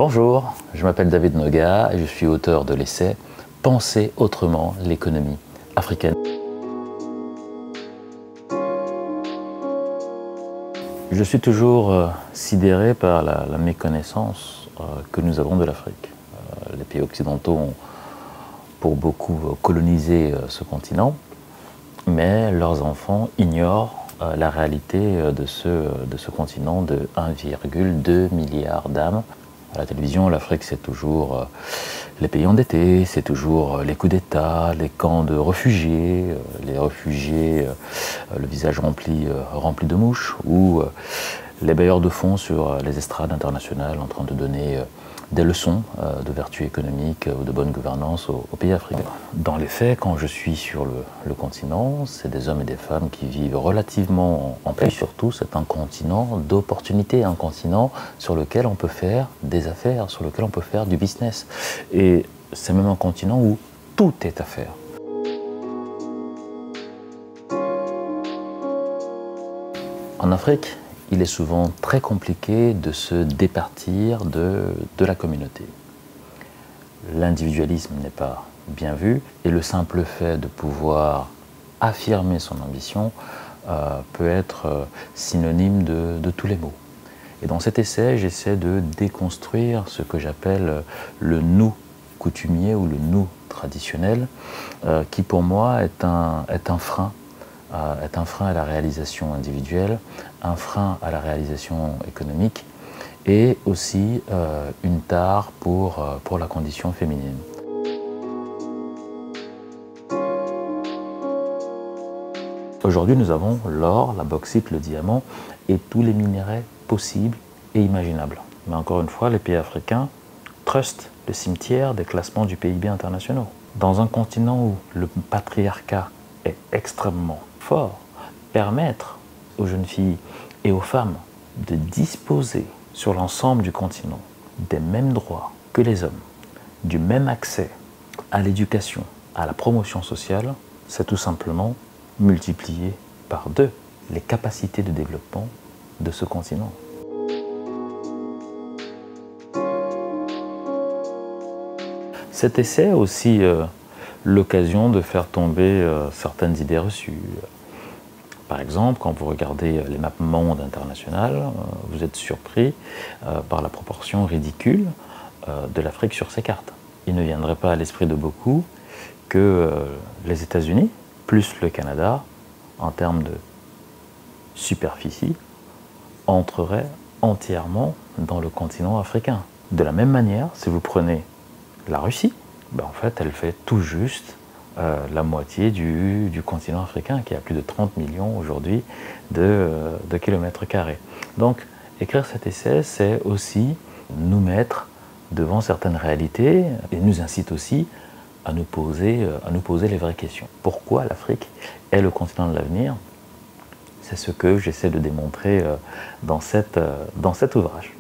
Bonjour, je m'appelle David Noga et je suis auteur de l'essai « Penser autrement l'économie africaine ». Je suis toujours sidéré par la méconnaissance que nous avons de l'Afrique. Les pays occidentaux ont pour beaucoup colonisé ce continent, mais leurs enfants ignorent la réalité de ce continent de 1,2 milliard d'âmes. À la télévision, l'Afrique, c'est toujours les pays endettés, c'est toujours les coups d'État, les camps de réfugiés, le visage rempli de mouches, ou les bailleurs de fonds sur les estrades internationales en train de donner des leçons de vertu économique ou de bonne gouvernance aux pays africains. Dans les faits, quand je suis sur le continent, c'est des hommes et des femmes qui vivent relativement en paix. Surtout, c'est un continent d'opportunités, un continent sur lequel on peut faire des affaires, sur lequel on peut faire du business. Et c'est même un continent où tout est à faire. En Afrique, il est souvent très compliqué de se départir de la communauté. L'individualisme n'est pas bien vu et le simple fait de pouvoir affirmer son ambition peut être synonyme de tous les maux. Et dans cet essai, j'essaie de déconstruire ce que j'appelle le nous coutumier ou le nous traditionnel, qui pour moi est un frein à la réalisation individuelle, un frein à la réalisation économique et aussi une tare pour la condition féminine. Aujourd'hui, nous avons l'or, la bauxite, le diamant et tous les minerais possibles et imaginables. Mais encore une fois, les pays africains trustent le cimetière des classements du PIB internationaux. Dans un continent où le patriarcat est extrêmement fort, permettre aux jeunes filles et aux femmes de disposer sur l'ensemble du continent des mêmes droits que les hommes, du même accès à l'éducation, à la promotion sociale, c'est tout simplement multiplier par 2 les capacités de développement de ce continent. Cet essai est aussi l'occasion de faire tomber certaines idées reçues. Par exemple, quand vous regardez les maps monde internationales, vous êtes surpris par la proportion ridicule de l'Afrique sur ces cartes. Il ne viendrait pas à l'esprit de beaucoup que les États-Unis, plus le Canada, en termes de superficie, entreraient entièrement dans le continent africain. De la même manière, si vous prenez la Russie, ben en fait, elle fait tout juste la moitié du continent africain, qui a plus de 30 millions aujourd'hui de kilomètres carrés. Donc, écrire cet essai, c'est aussi nous mettre devant certaines réalités et nous incite aussi à nous poser les vraies questions. Pourquoi l'Afrique est le continent de l'avenir? C'est ce que j'essaie de démontrer dans cet ouvrage.